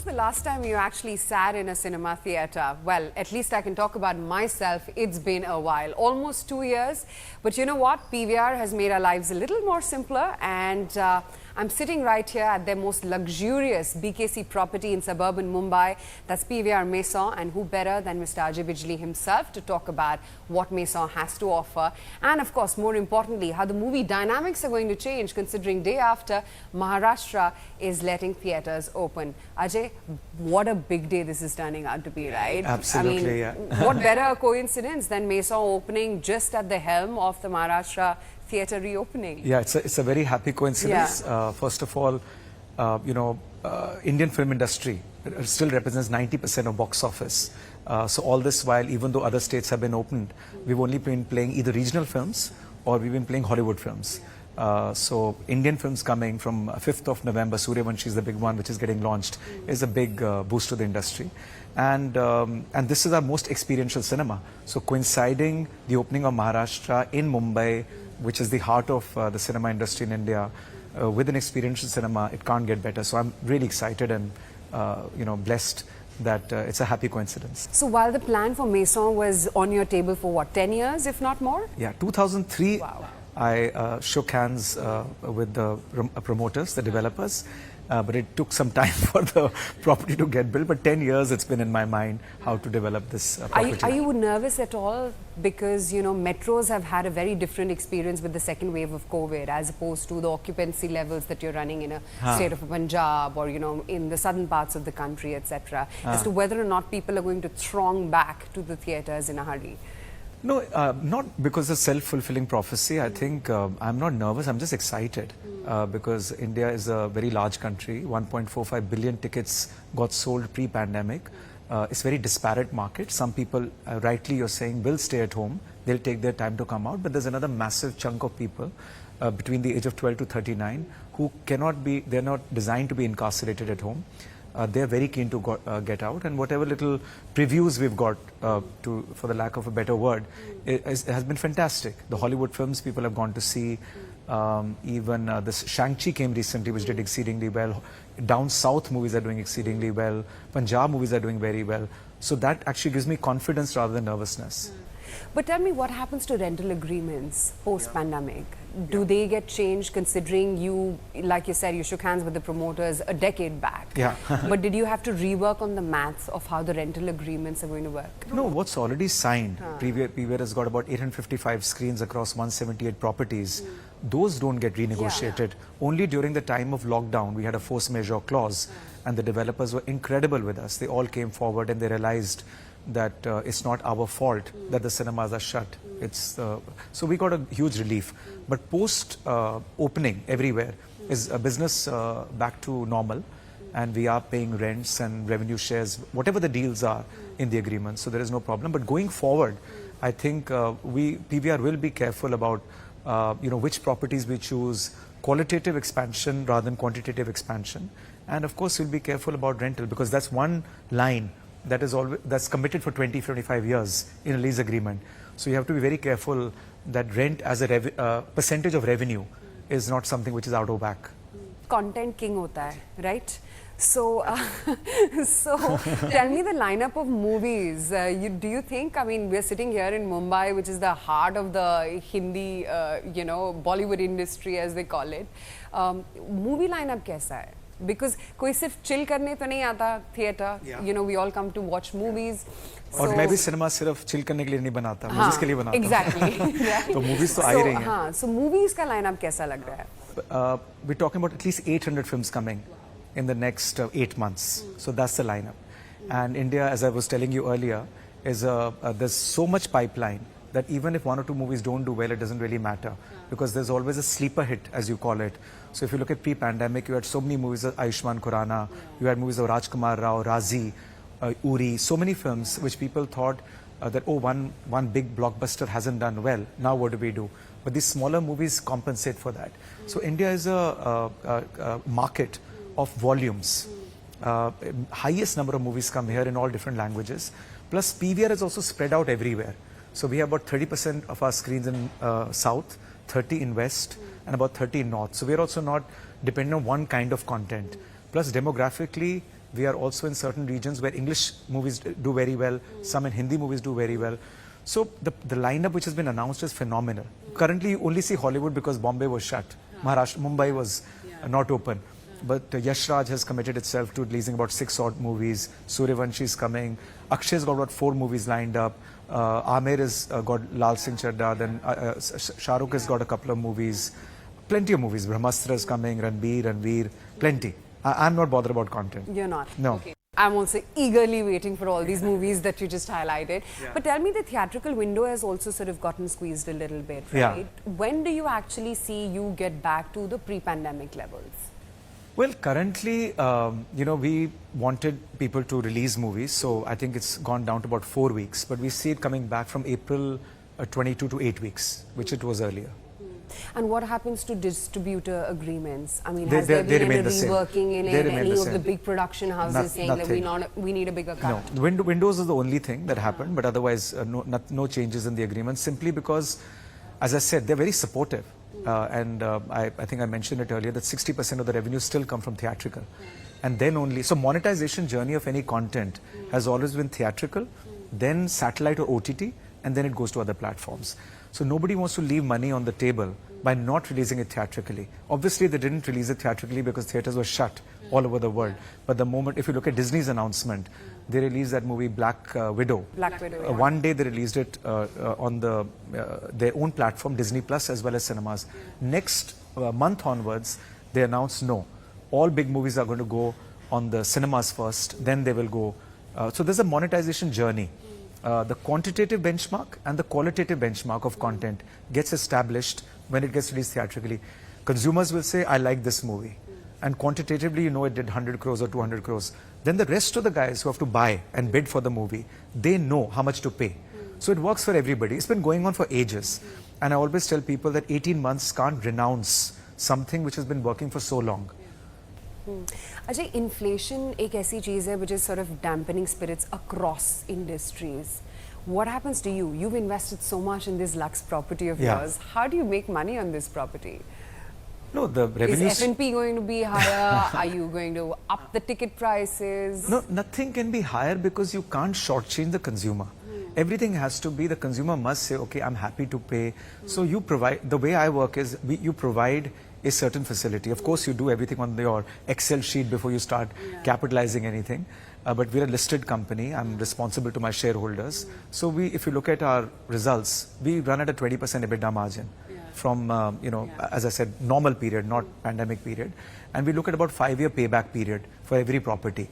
the last time you actually sat in a cinema theatre? Well, at least I can talk about myself. It's been a while, almost 2 years. But you know what? PVR has made our lives a little more simpler, and I'm sitting right here at their most luxurious BKC property in suburban Mumbai. That's PVR Maison, and who better than Mr. Ajay Bijli himself to talk about what Maison has to offer, and of course, more importantly, how the movie dynamics are going to change considering day after Maharashtra is letting theatres open. Ajay, what a big day this is turning out to be, right? Absolutely, I mean, what better a coincidence than Maison opening just at the helm of the Maharashtra theatre reopening? Yeah, it's a very happy coincidence. Yeah. First of all, Indian film industry still represents 90% of box office. So all this while, even though other states have been opened, we've only been playing either regional films or we've been playing Hollywood films. So Indian films coming from 5th of November, Sooryavanshi is the big one which is getting launched, is a big boost to the industry. And this is our most experiential cinema. So coinciding the opening of Maharashtra in Mumbai, which is the heart of the cinema industry in India, with an experiential cinema, it can't get better. So I'm really excited and blessed that it's a happy coincidence. So while the plan for Maison was on your table for what, 10 years, if not more? Yeah, 2003, wow. I shook hands with the promoters, the developers, but it took some time for the property to get built. But 10 years it's been in my mind how to develop this property. Are you nervous at all? Because, you know, metros have had a very different experience with the second wave of COVID as opposed to the occupancy levels that you're running in a state of Punjab or, you know, in the southern parts of the country, etc. As to whether or not people are going to throng back to the theatres in a hurry. No, not because of self-fulfilling prophecy. I think I'm not nervous, I'm just excited because India is a very large country. 1.45 billion tickets got sold pre-pandemic. It's a very disparate market. Some people, rightly you're saying, will stay at home. They'll take their time to come out. But there's another massive chunk of people between the age of 12 to 39 who cannot be, they're not designed to be incarcerated at home. They're very keen to get out, and whatever little previews we've got, for the lack of a better word, it has been fantastic. The Hollywood films people have gone to see, even this Shang-Chi came recently, which did exceedingly well. Down south movies are doing exceedingly well. Punjab movies are doing very well. So that actually gives me confidence rather than nervousness. But tell me, what happens to rental agreements post-pandemic? Do they get changed considering you, like you said, you shook hands with the promoters a decade back? Yeah. But did you have to rework on the maths of how the rental agreements are going to work? No, what's already signed, PVR has got about 855 screens across 178 properties. Those don't get renegotiated. Only during the time of lockdown, we had a force majeure clause, and the developers were incredible with us. They all came forward and they realized that it's not our fault that the cinemas are shut. It's so we got a huge relief. But post opening everywhere is a business back to normal, and we are paying rents and revenue shares, whatever the deals are in the agreement. So there is no problem. But going forward, I think PVR will be careful about which properties we choose, qualitative expansion rather than quantitative expansion, and of course we'll be careful about rental, because that's one line that is always, that's committed for 20-25 years in a lease agreement. So you have to be very careful that rent as a percentage of revenue is not something which is out of whack. Content king hota hai, right? So, tell me the lineup of movies. Do you think, I mean, we're sitting here in Mumbai, which is the heart of the Hindi, Bollywood industry, as they call it. Movie lineup kaisa hai? Because koi sirf chill karne to nahi aata theatre. You know, we all come to watch movies. और मैं भी cinema सिर्फ chill करने के लिए नहीं बनाता, movies के लिए बनाता हूँ. Exactly. तो मूवीज तो आ ही रही हैं. हाँ, so movies का lineup कैसा लग रहा है? We're talking about at least 800 films coming in the next 8 months. So that's the lineup. And India, as I was telling you earlier, is there's so much pipeline that even if 1 or 2 movies don't do well, it doesn't really matter, because there's always a sleeper hit, as you call it. So if you look at pre-pandemic, you had so many movies of Ayushmann Khurrana, you had movies of Rajkumar Rao, Razi, Uri, so many films which people thought that, oh, one big blockbuster hasn't done well, now what do we do? But these smaller movies compensate for that. So India is a market of volumes. Highest number of movies come here in all different languages. Plus PVR is also spread out everywhere. So we have about 30% of our screens in South, 30 in West, and about 30 in North. So we're also not dependent on one kind of content. Plus demographically, We are also in certain regions where English movies do very well, some in Hindi movies do very well. So the lineup which has been announced is phenomenal. Currently you only see Hollywood because Bombay was shut. Maharashtra, Mumbai was not open. But Yash Raj has committed itself to releasing about 6 odd movies. Sooryavanshi is coming. Akshay's got about 4 movies lined up. Amir has got Lal Singh Chadda. Then Shah Rukh has got a couple of movies. Plenty of movies. Brahmastra is coming. Ranveer. Plenty. I'm not bothered about content. You're not? No. Okay. I'm also eagerly waiting for all these movies that you just highlighted. Yeah. But tell me, the theatrical window has also sort of gotten squeezed a little bit, right? Yeah. When do you actually see you get back to the pre-pandemic levels? Well, currently, we wanted people to release movies, so I think it's gone down to about 4 weeks. But we see it coming back from April 22 to 8 weeks, which it was earlier. And what happens to distributor agreements? I mean, They has there been any the same. reworking in They remain any the of the same. big production houses saying Nothing. that we need a bigger cut? No, Windows is the only thing that happened, but otherwise no changes in the agreement, simply because, as I said, they're very supportive. I think I mentioned it earlier that 60% of the revenue still come from theatrical. And then only, so monetization journey of any content has always been theatrical, then satellite or OTT, and then it goes to other platforms. So nobody wants to leave money on the table by not releasing it theatrically. Obviously, they didn't release it theatrically because theaters were shut all over the world. But the moment, if you look at Disney's announcement, they released that movie Black Widow. Black Widow, yeah. One day they released it on their own platform, Disney Plus, as well as cinemas. Next month onwards, they announced no. All big movies are going to go on the cinemas first, then they will go. So there's a monetization journey. The quantitative benchmark and the qualitative benchmark of content gets established when it gets released theatrically. Consumers will say, I like this movie. And quantitatively, you know, it did 100 crores or 200 crores. Then the rest of the guys who have to buy and bid for the movie, they know how much to pay. So it works for everybody. It's been going on for ages. And I always tell people that 18 months can't renounce something which has been working for so long. Ajay, inflation एक ऐसी चीज़ है which is sort of dampening spirits across industries. What happens to you? You've invested so much in this Lux property of yours. How do you make money on this property? No, the revenue... Is F&P going to be higher? Are you going to up the ticket prices? No, nothing can be higher because you can't shortchange the consumer. Everything has to be, the consumer must say, okay, I'm happy to pay. So you provide, the way I work is, you provide a certain facility. Of course, you do everything on your Excel sheet before you start capitalizing anything. But we're a listed company. I'm responsible to my shareholders. So if you look at our results, we run at a 20% EBITDA margin from, as I said, normal period, not pandemic period. And we look at about 5-year payback period for every property.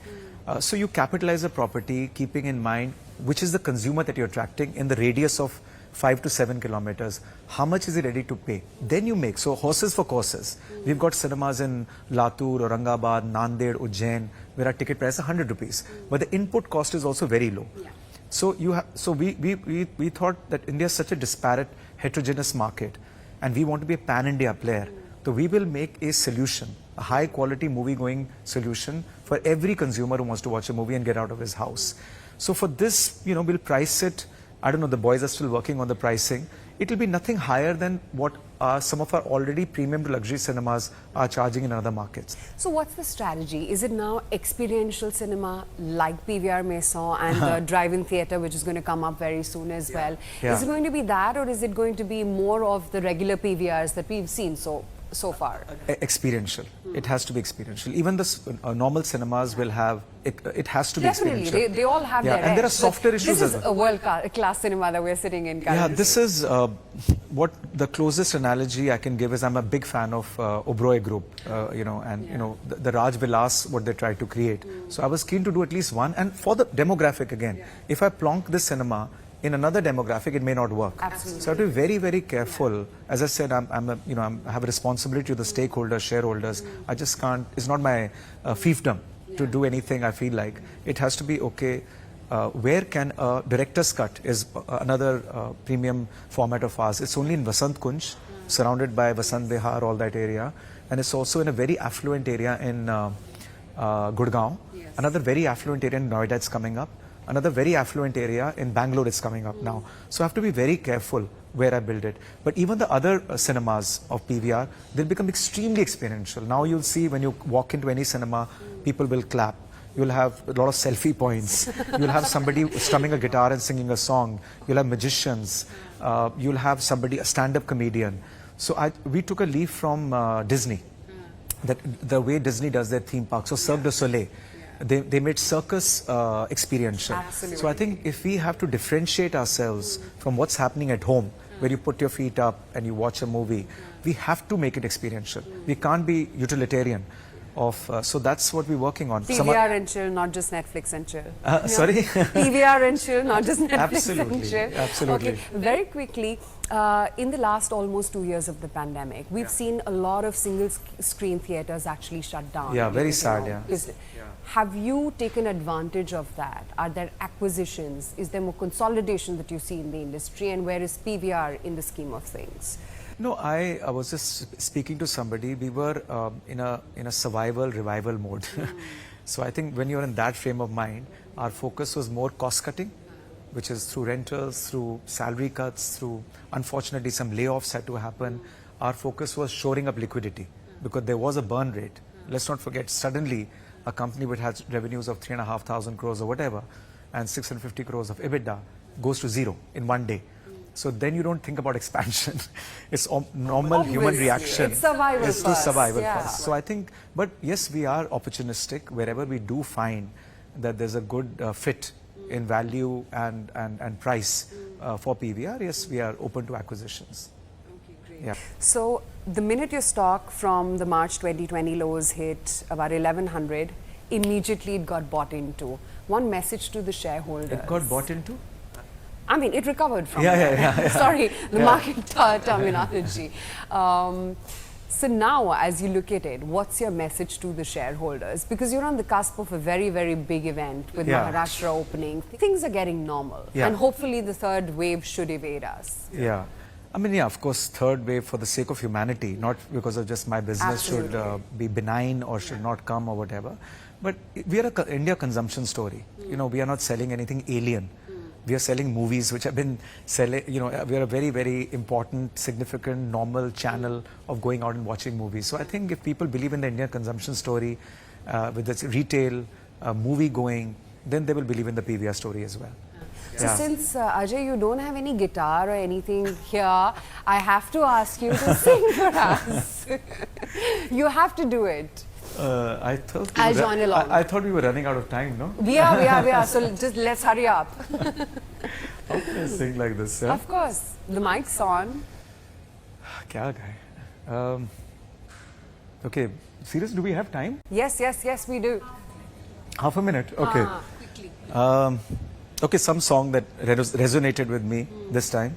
So you capitalize a property keeping in mind which is the consumer that you're attracting in the radius of 5 to 7 kilometers. How much is he ready to pay? Then you make. So horses for courses. We've got cinemas in Latur, Aurangabad, Nanded, Ujjain, where our ticket price is 100 rupees. But the input cost is also very low. So we thought that India is such a disparate, heterogeneous market, and we want to be a pan-India player. So we will make a solution, a high-quality movie-going solution for every consumer who wants to watch a movie and get out of his house. So for this, we'll price it. I don't know, the boys are still working on the pricing. It will be nothing higher than what some of our already premium to luxury cinemas are charging in other markets. So what's the strategy? Is it now experiential cinema like PVR Maison and the drive-in theatre, which is going to come up very soon as well? Is it going to be that, or is it going to be more of the regular PVRs that we've seen so far? Experiential. It has to be experiential. Even the normal cinemas will have, it has to be experiential. Definitely, they all have their and there are softer issues This as is well. a world-class cinema that we're sitting in currently. Yeah, this is what the closest analogy I can give is I'm a big fan of Oberoi Group, the Raj Vilas, what they tried to create. So I was keen to do at least one, and for the demographic again, if I plonk this cinema in another demographic, it may not work. Absolutely. So I have to be very, very careful. As I said, I have a responsibility to the stakeholders, shareholders. I just can't. It's not my fiefdom to do anything I feel like. It has to be okay. Where can a director's cut is another premium format of ours. It's only in Vasant Kunj, surrounded by Vasant Vihar, all that area, and it's also in a very affluent area in Gurgaon. Another very affluent area in Noida is coming up. Another very affluent area in Bangalore is coming up now. So I have to be very careful where I build it. But even the other cinemas of PVR, they'll become extremely experiential. Now you'll see when you walk into any cinema, people will clap. You'll have a lot of selfie points. You'll have somebody strumming a guitar and singing a song. You'll have magicians. You'll have somebody, a stand-up comedian. So we took a leaf from Disney. That the way Disney does their theme park. So Cirque du Soleil, they made circus experiential. Absolutely. So I think if we have to differentiate ourselves from what's happening at home, where you put your feet up and you watch a movie, we have to make it experiential. We can't be utilitarian. So that's what we're working on. PVR and chill, not just Netflix and chill. Sorry? PVR and chill, not just Netflix Absolutely. and chill. Absolutely. Okay, very quickly, in the last almost 2 years of the pandemic, we've seen a lot of single screen theatres actually shut down. Yeah, very sad, Have you taken advantage of that? Are there acquisitions? Is there more consolidation that you see in the industry? And where is PVR in the scheme of things? No, I was just speaking to somebody. We were in a survival revival mode. So I think when you're in that frame of mind, our focus was more cost cutting, which is through rentals, through salary cuts, through unfortunately some layoffs had to happen. Our focus was shoring up liquidity because there was a burn rate. Let's not forget, suddenly a company which has revenues of 3,500 crores or whatever and 650 crores of EBITDA goes to zero in one day. So then you don't think about expansion. It's normal human reaction. It's survival It's first. to survival Yeah. first. So I think, but yes, we are opportunistic wherever we do find that there's a good fit in value and price for PVR. Yes, we are open to acquisitions. Okay, great. Yeah. So the minute your stock from the March 2020 lows hit about 1100, immediately it got bought into. One message to the shareholders. It got bought into? I mean, it recovered from Yeah. Sorry, the market terminology. So now, as you look at it, what's your message to the shareholders? Because you're on the cusp of a very, very big event with Maharashtra opening. Things are getting normal. And hopefully the third wave should evade us. Yeah. I mean, yeah, of course, third wave for the sake of humanity, not because of just my business should be benign or should not come or whatever. But we are a India consumption story. You know, we are not selling anything alien. We are selling movies which have been selling, you know, we are a very, very important, significant, normal channel of going out and watching movies. So I think if people believe in the Indian consumption story, with its retail, movie going, then they will believe in the PVR story as well. So since Ajay, you don't have any guitar or anything here, I have to ask you to sing for us. You have to do it. I thought I'll join along. I thought we were running out of time, no? We are. So just let's hurry up. How can I sing like this? Yeah? Of course. The mic's on. Kya guy? Okay, serious, do we have time? Yes, we do. Half a minute? Okay. Quickly. Okay, some song that resonated with me this time.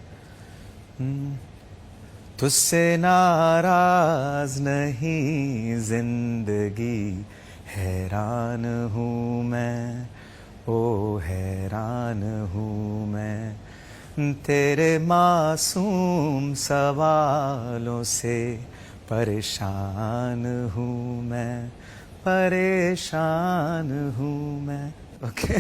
तुझसे नाराज नहीं जिंदगी हैरान हूँ मैं ओ हैरान हूँ मैं तेरे मासूम सवालों से परेशान हूँ मैं परेशान हूँ मैं. Okay.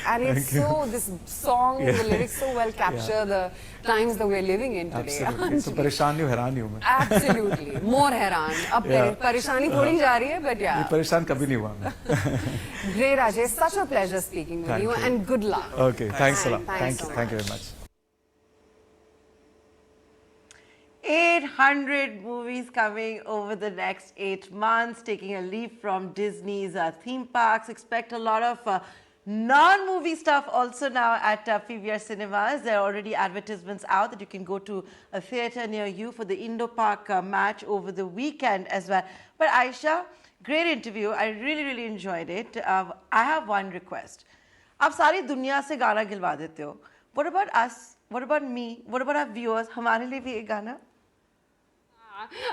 And it's so, this song, the lyrics so well capture the times that we're living in today. Absolutely. So परेशान नहीं हूँ, हैरान ही हूँ मैं. Absolutely. More हैरान. अब परेशानी थोड़ी जा रही है, but yeah. परेशान कभी नहीं हुआ मैं. Great, Ajay. Such a pleasure speaking with you and good luck. Okay, thanks a lot. Thanks Thank you very much. 800 movies coming over the next 8 months, taking a leaf from Disney's theme parks. Expect a lot of non-movie stuff also now at PVR Cinemas. There are already advertisements out that you can go to a theatre near you for the Indo-Pak match over the weekend as well. But Aisha, great interview. I really enjoyed it. I have one request. आप सारी दुनिया से गाना गिलवा देते हो. What about us? What about me? What about our viewers? हमारे लिए भी एक गाना?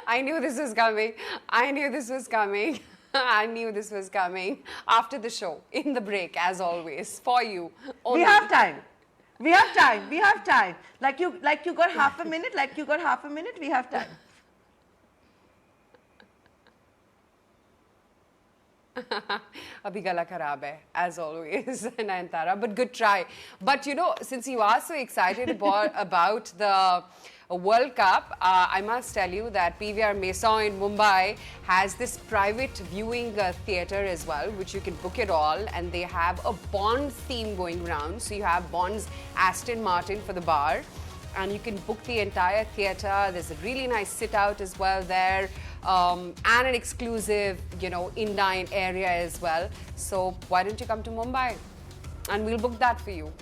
I knew this was coming. I knew this was coming. I knew this was coming. After the show, in the break, as always, for you. Only. We have time. We have time. We have time. Like you got half a minute. Like you got half a minute. We have time. Abhi gala kharab hai, as always, Nayantara, but good try. But you know, since you are so excited about the World Cup, I must tell you that PVR Maison in Mumbai has this private viewing theatre as well, which you can book it all, and they have a Bond theme going around. So you have Bond's Aston Martin for the bar, and you can book the entire theatre. There's a really nice sit out as well there, and an exclusive, you know, in-dine area as well. So why don't you come to Mumbai and we'll book that for you.